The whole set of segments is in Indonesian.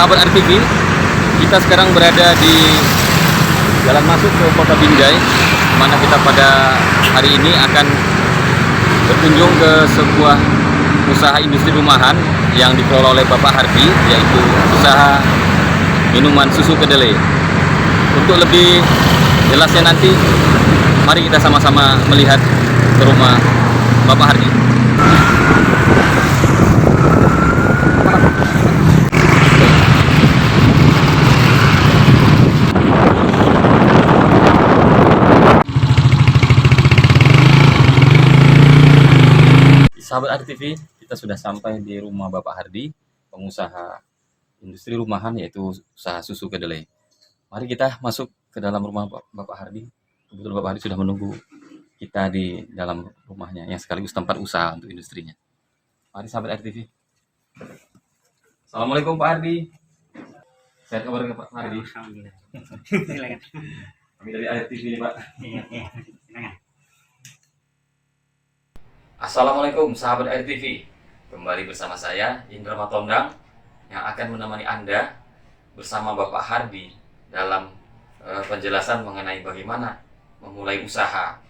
sahabat RTV, kita sekarang berada di jalan masuk ke Kota Binjai, di mana kita pada hari ini akan berkunjung ke sebuah usaha industri rumahan yang dikelola oleh Bapak Hardi, yaitu usaha minuman susu kedelai. Untuk lebih jelasnya nanti, mari kita sama-sama melihat ke rumah Bapak Hardi. Sahabat RTV, kita sudah sampai di rumah Bapak Hardi, pengusaha industri rumahan yaitu usaha susu kedelai. Mari kita masuk ke dalam rumah Bapak Hardi. Kebetulan Bapak Hardi sudah menunggu kita di dalam rumahnya yang sekaligus tempat usaha untuk industrinya. Mari sahabat RTV. Assalamualaikum Pak Hardi. Sehat kabar Pak Hardi? Alhamdulillah. Kami dari RTV ini Pak. Iya. Assalamualaikum sahabat RTV. Kembali bersama saya Indra Matondang yang akan menemani Anda bersama Bapak Hardi dalam penjelasan mengenai bagaimana memulai usaha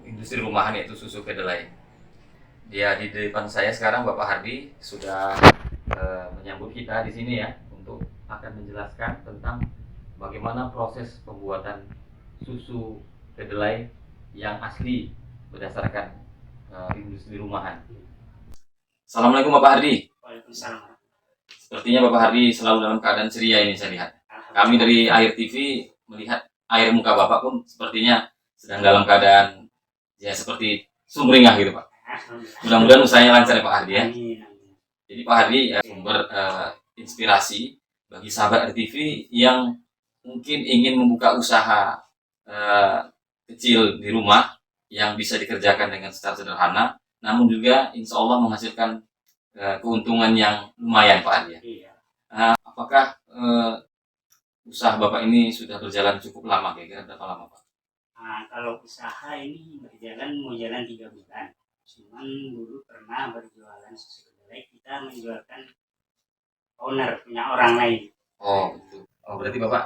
industri rumahan yaitu susu kedelai. Dia di depan saya sekarang Bapak Hardi sudah menyambut kita di sini ya untuk akan menjelaskan tentang bagaimana proses pembuatan susu kedelai yang asli berdasarkan industri rumahan. Assalamualaikum Bapak Hardi. Waalaikumsalam. Sepertinya Bapak Hardi selalu dalam keadaan ceria ini saya lihat. Kami dari Air TV melihat air muka Bapak pun sepertinya sedang dalam keadaan ya seperti sumringah gitu Pak. Mudah-mudahan usahanya lancar ya Pak Hardi ya. Jadi Pak Hardi sumber inspirasi bagi sahabat RTV yang mungkin ingin membuka usaha kecil di rumah yang bisa dikerjakan dengan secara sederhana, namun juga insya Allah menghasilkan keuntungan yang lumayan Pak Hardi. Iya. Apakah usaha Bapak ini sudah berjalan cukup lama, kira-kira berapa lama Pak? Kalau usaha ini berjalan mau jalan 3 bulan. Cuman dulu pernah berjualan susu kedelai, kita menjualkan owner punya orang lain. Oh betul. Oh berarti Bapak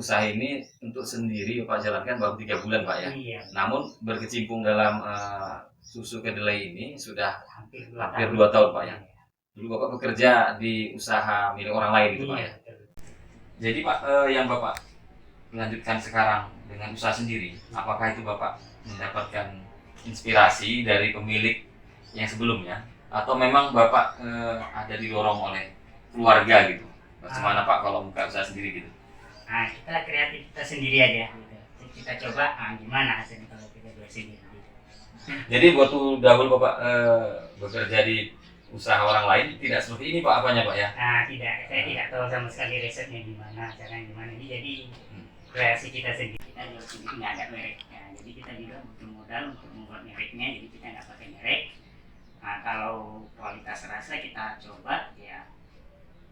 usaha ini untuk sendiri Bapak jalankan baru 3 bulan Pak ya? Iya. Namun berkecimpung dalam susu kedelai ini sudah Hampir 2 tahun Pak ya? Dulu Bapak bekerja di usaha milik orang lain gitu Pak ya? Betul. Jadi Pak yang Bapak melanjutkan sekarang dengan usaha sendiri, apakah itu Bapak mendapatkan inspirasi dari pemilik yang sebelumnya? Atau memang Bapak ada didorong oleh keluarga gitu? Bagaimana Pak kalau buka usaha sendiri gitu? Kita kreativitas sendiri aja gitu. Kita coba gimana hasilnya kalau kita buat sendiri gitu. Jadi waktu dahulu Bapak bekerja di usaha orang lain tidak seperti ini Pak apanya Pak ya? Tidak, saya tidak tahu sama sekali risetnya gimana, caranya gimana. Ini jadi kreasi kita sendiri. Kita juga sendiri nggak ada mereknya. Jadi kita juga butuh modal untuk membuat mereknya. Jadi kita nggak pakai merek. Kalau kualitas rasa kita coba ya.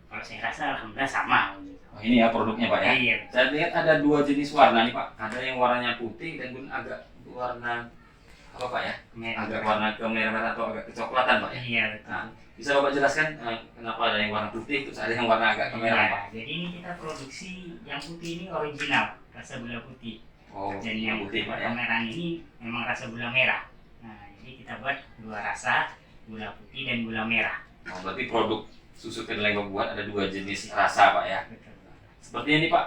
Kalau saya rasa alhamdulillah sama. Oh, ini ya produknya Pak ya? Iya. Saya lihat ada 2 jenis warna nih Pak. Ada yang warnanya putih dan kemudian agak warna apa Pak ya? Agak warna kemerah atau agak kecoklatan Pak ya? Iya betul. Bisa Bapak jelaskan kenapa ada yang warna putih terus ada yang warna agak kemerah Pak? Jadi ini kita produksi yang putih ini original rasa gula putih. Oh, Dan yang putih Pak ya? Kemerahan ini memang rasa gula merah. Jadi kita buat 2 rasa, gula putih dan gula merah. Oh, berarti produk susu kedelai yang Bapak buat ada 2 jenis rasa Pak ya? Betul. Sepertinya ini Pak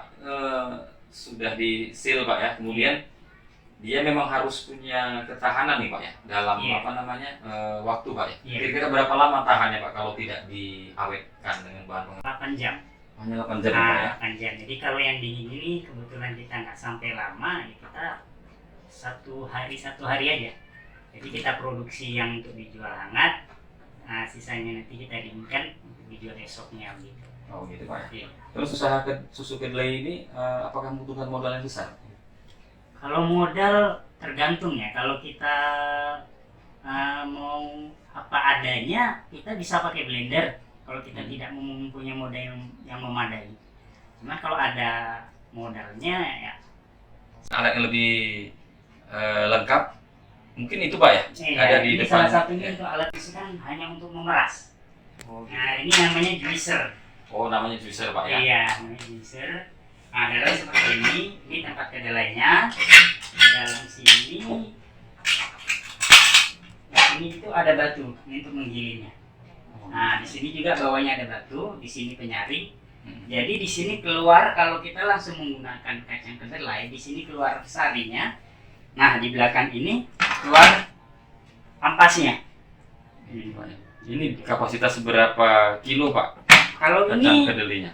sudah di seal Pak ya, kemudian dia memang harus punya ketahanan nih Pak ya dalam waktu Pak ya. Iya. Kira-kira berapa lama tahannya Pak kalau tidak diawetkan dengan bahan pengawet? 8 jam. Hanya 8 jam Pak ya. 8 jam. Jadi kalau yang dingin ini kebetulan kita nggak sampai lama, ya kita satu hari aja. Jadi kita produksi yang untuk dijual hangat, sisanya nanti kita dinginkan untuk dijual esoknya gitu. Oh gitu Pak ya. Iya. Terus usaha susu kedelai ini apakah membutuhkan modal yang besar? Kalau modal tergantung ya. Kalau kita mau apa adanya, kita bisa pakai blender. Kalau kita tidak mempunyai modal yang memadai. Cuma kalau ada modalnya ya. Alat yang lebih lengkap mungkin itu Pak ya? Ada di ini depan. salah satunya untuk alat itu kan hanya untuk memeras. Ini namanya juicer. Oh, namanya juicer Pak ya? Iya, namanya juicer. Nah, dalam seperti ini tempat kedelainya. Dalam sini, di sini itu ada batu ini untuk menggilingnya. Nah, di sini juga bawahnya ada batu, di sini penyaring. Jadi di sini keluar kalau kita langsung menggunakan kacang kedelai, di sini keluar sarinya. Nah, di belakang ini keluar ampasnya. Ini kapasitas berapa kilo Pak Kalau kacang ini kedelainya?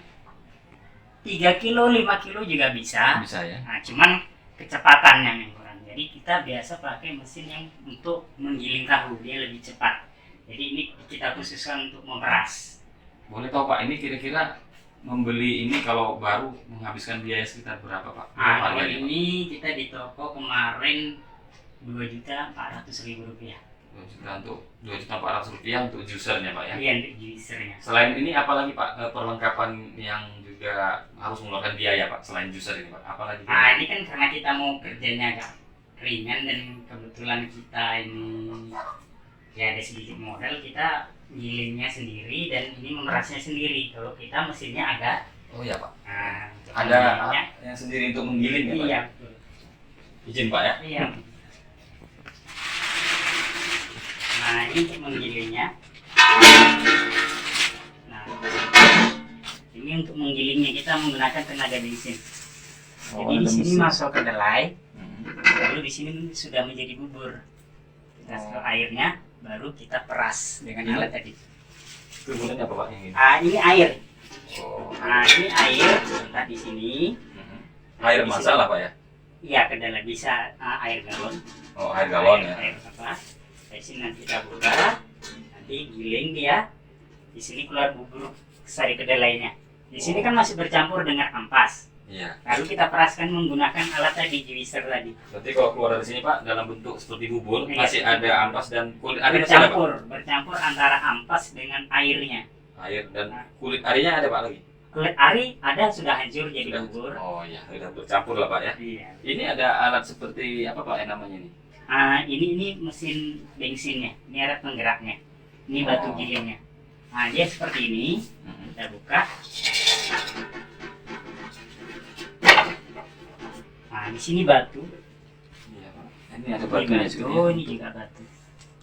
3 kilo, 5 kilo juga bisa. Bisa ya? Nah, cuman kecepatannya yang kurang. Jadi kita biasa pakai mesin yang untuk menggiling tahu, dia lebih cepat. Jadi ini kita khususkan untuk memeras. Boleh tahu Pak, ini kira-kira membeli ini kalau baru menghabiskan biaya sekitar berapa Pak? Nah, kalau Harganya, Pak? ini kita di toko kemarin 2.400.000 rupiah. 2.400.000 untuk juicernya Pak ya? Iya, untuk juicernya. Selain ini apalagi Pak perlengkapan yang juga harus mengeluarkan biaya Pak selain juicer ini Pak? Apalagi? Nah, ini kan karena kita mau kerjanya agak ringan dan kebetulan kita ini ya ada sedikit modal, kita gilingnya sendiri dan ini memerasnya sendiri. Kalau kita mesinnya ada. Oh iya Pak. Nah, Ada menggilingnya. yang sendiri untuk menggiling ya Pak? Iya, betul. Izin Pak ya? Iya. Nah, ini untuk menggilingnya. Nah, ini untuk menggilingnya kita menggunakan tenaga bensin. Oh, Jadi di ada sini mesin. masuk kedelai, Hmm. lalu di sini sudah menjadi bubur. Kita Oh. ke airnya, baru kita peras dengan Ini? alat tadi. Kemudian apa Pak yang ini? Ah, ini air. Oh. Nah, ini air letak di sini. Hmm. Air masak lah Pak ya? Iya, kedelai bisa air galon. Oh, air galon ya? Air apa? Di sini nanti kita buka, nanti giling dia. Di sini keluar bubur sari kedelainya. Di sini kan masih bercampur dengan ampas. Iya. Lalu kita peraskan menggunakan alat tadi, juicer tadi. Berarti kalau keluar dari sini Pak dalam bentuk seperti bubur Iya. masih ada ampas dan kulit ari masih ada Pak? Bercampur antara ampas dengan airnya. Air dan kulit arinya ada Pak lagi? Kulit ari ada sudah hancur jadi Sudah. bubur. Oh iya, sudah bercampur lah Pak ya. Iya. Ini ada alat seperti apa Pak yang namanya ini? Ini mesin bensinnya. Ini alat penggeraknya. Ini batu Oh. gilingnya. Nah, dia seperti ini. Hmm. Kita buka. Nah, di sini batu. Iya Pak. Ini ada Ini batunya batu, juga. Ya? ini juga batu.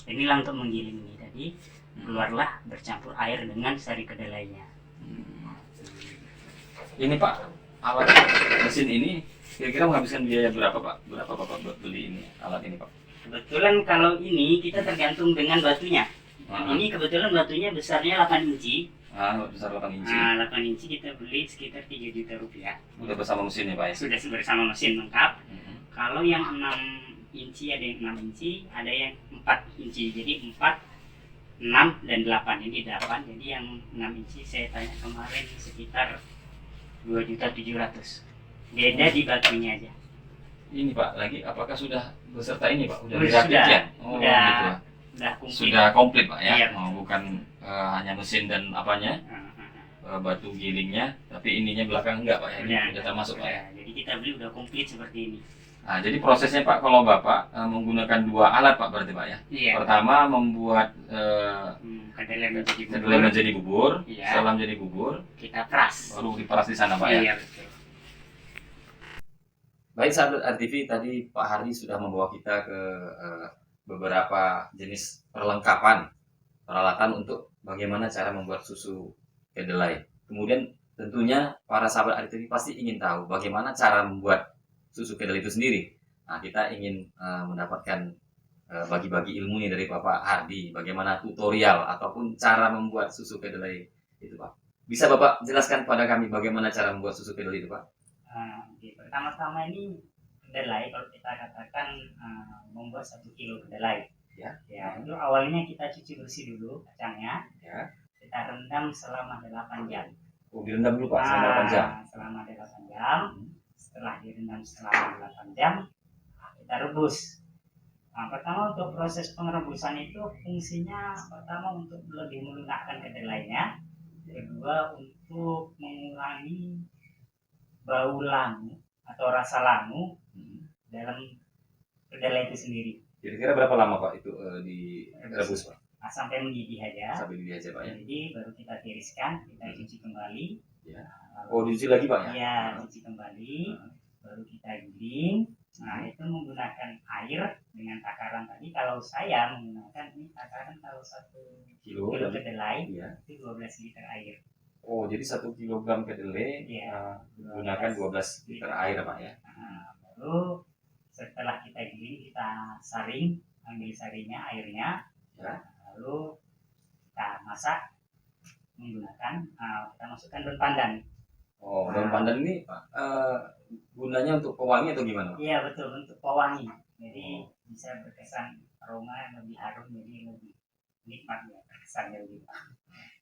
Inilah untuk menggiling ini tadi. Keluarlah bercampur air dengan sari kedelainya. Hmm. Ini Pak, alat mesin ini kira-kira menghabiskan biaya berapa Pak? Berapa Bapak buat beli ini alat ini Pak? Kebetulan kalau ini kita tergantung dengan batunya. Ah. Ini kebetulan batunya besarnya 8 inci. Besar 8 inci. Nah, 8 inci kita beli sekitar 3 juta rupiah. Udah bersama mesinnya Pak ya? Sudah bersama mesin lengkap. Hmm. Kalau yang 6 inci ada yang 6 inci, ada yang 4 inci. Jadi 4, 6 dan 8. Ini 8. Jadi yang 6 inci saya tanya kemarin sekitar 2.700.000. Beda di batunya aja. Ini Pak, lagi apakah sudah beserta ini Pak? Udah Sudah, dirapikan? Oh udah. gitu. Udah komplit. Sudah komplit Pak ya? Iya. Oh, bukan hanya mesin dan apanya, batu gilingnya, tapi ininya belakang enggak Pak ya? Ini udah termasuk Pak ya? Jadi kita beli udah komplit seperti ini. Nah, jadi prosesnya Pak, kalau Bapak menggunakan dua alat Pak berarti Pak ya? Iya. Pertama membuat Kedelai menjadi bubur. kedelai menjadi bubur, Iya. setelah menjadi bubur, Kita peras. baru diperas di sana Pak ya? Iya, betul. Baik sahabat RTV, tadi Pak Hardi sudah membawa kita ke beberapa jenis perlengkapan peralatan untuk bagaimana cara membuat susu kedelai. Kemudian tentunya para sahabat RTV pasti ingin tahu bagaimana cara membuat susu kedelai itu sendiri. Nah, kita ingin mendapatkan bagi-bagi ilmu nih dari Bapak Hardi, bagaimana tutorial ataupun cara membuat susu kedelai itu Pak. Bisa Bapak jelaskan pada kami bagaimana cara membuat susu kedelai itu Pak? Oke. Pertama-tama ini kedelai, kalau kita katakan membuat 1 kilo kedelai. Ya. Itu awalnya kita cuci bersih dulu kacangnya. Ya. Kita rendam selama 8 jam. Oh, direndam dulu Pak selama 8 jam. Selama 8 jam. Setelah direndam selama 8 jam, kita rebus. Nah, pertama untuk proses pengerebusan itu fungsinya pertama untuk lebih melunakkan kedelainya. Kedua untuk mengurangi bau langu atau rasa langu dalam kedelai itu sendiri. Kira-kira berapa lama Pak itu direbus Pak? sampai mendidih aja. Sampai ini aja Pak ya. Jadi baru kita tiriskan, kita cuci kembali. Ya. Lalu, Oh, dicuci lagi Pak ya? Iya, cuci kembali. Baru kita giling. Nah, itu menggunakan air dengan takaran tadi. Kalau saya menggunakan ini takaran kalau 1 kilo kedelai Iya. itu 12 liter air. Oh, jadi 1 kilogram kedelai gunakan 12 liter air Pak ya. Nah, baru setelah kita giling, kita saring, ambil saringnya, airnya. Ya. Lalu kita masak menggunakan, kita masukkan daun pandan. Oh, daun pandan ini gunanya untuk pewangi atau gimana Pak? Iya betul, untuk pewangi. Jadi bisa berkesan aroma yang lebih harum, jadi lebih nikmat ya, kesannya lebih.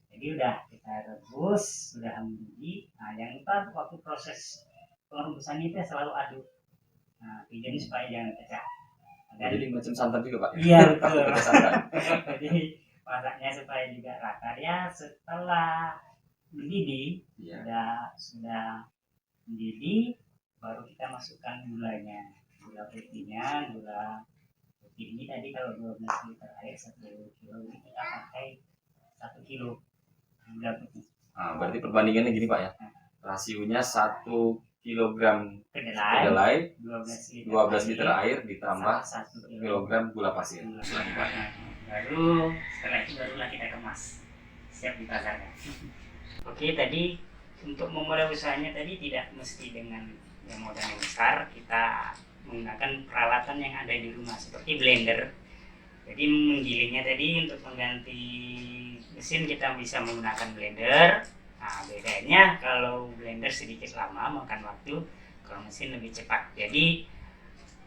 Jadi udah kita rebus, sudah mendidih. Nah, jangan lupa waktu proses perebusan itu selalu aduk. Nah, jadi supaya jangan pecah. Dan, jadi macam santan juga Pak? Iya betul. Pakai santan. Jadi masaknya supaya juga rata ya. Setelah mendidih, sudah mendidih, baru kita masukkan gulanya, gula putihnya. Gula putih ini tadi kalau 12 liter air 1 kilo, ini kita pakai 1 kilo gula putih. Nah, berarti perbandingannya gini Pak ya, rasionya 1 kilogram kedelai 12 liter air ditambah 1 kilogram gula pasir. Baru setelah itu barulah kita kemas, siap dipasarkan. Oke, tadi untuk memulai usahanya tadi tidak mesti dengan yang modal yang besar. Kita menggunakan peralatan yang ada di rumah seperti blender. Jadi menggilingnya tadi untuk pengganti mesin kita bisa menggunakan blender. Nah, bedanya kalau blender sedikit lama makan waktu, kalau mesin lebih cepat. Jadi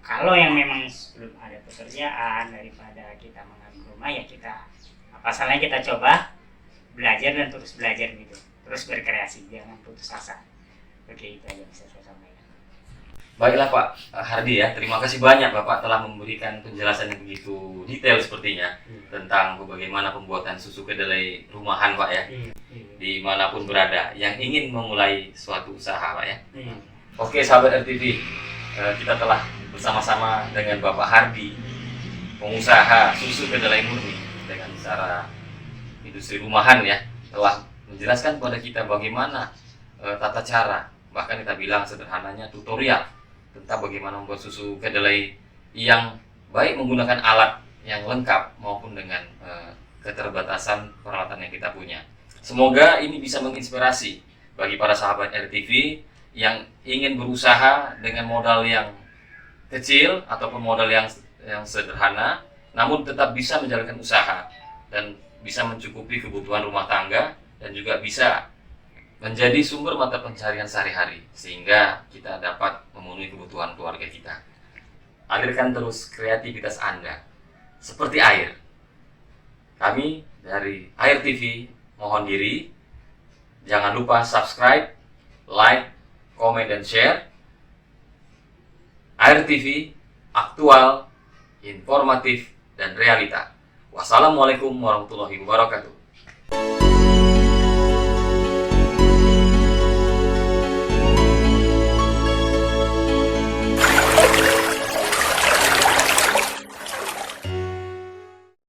kalau yang memang belum ada pekerjaan, daripada kita mengambil rumah, ya kita apa salahnya kita coba belajar dan terus belajar gitu, terus berkreasi, jangan putus asa. Oke, itu aja bisa saya sampaikan. Baiklah Pak Hardi ya, terima kasih banyak Bapak telah memberikan penjelasan yang begitu detail sepertinya tentang bagaimana pembuatan susu kedelai rumahan Pak ya, dimanapun berada yang ingin memulai suatu usaha Pak ya. Oke sahabat RTV, kita telah bersama-sama dengan Bapak Hardi, pengusaha susu kedelai murni dengan cara industri rumahan ya, telah menjelaskan kepada kita bagaimana tata cara, bahkan kita bilang sederhananya tutorial tentang bagaimana membuat susu kedelai yang baik menggunakan alat yang lengkap maupun dengan keterbatasan peralatan yang kita punya. Semoga ini bisa menginspirasi bagi para sahabat RTV yang ingin berusaha dengan modal yang kecil ataupun modal yang sederhana, namun tetap bisa menjalankan usaha dan bisa mencukupi kebutuhan rumah tangga dan juga bisa menjadi sumber mata pencarian sehari-hari sehingga kita dapat memenuhi kebutuhan keluarga kita. Alirkan terus kreativitas Anda seperti air. Kami dari Air TV mohon diri. Jangan lupa subscribe, like, komen, dan share. Air TV, aktual, informatif, dan realita. Wassalamualaikum warahmatullahi wabarakatuh.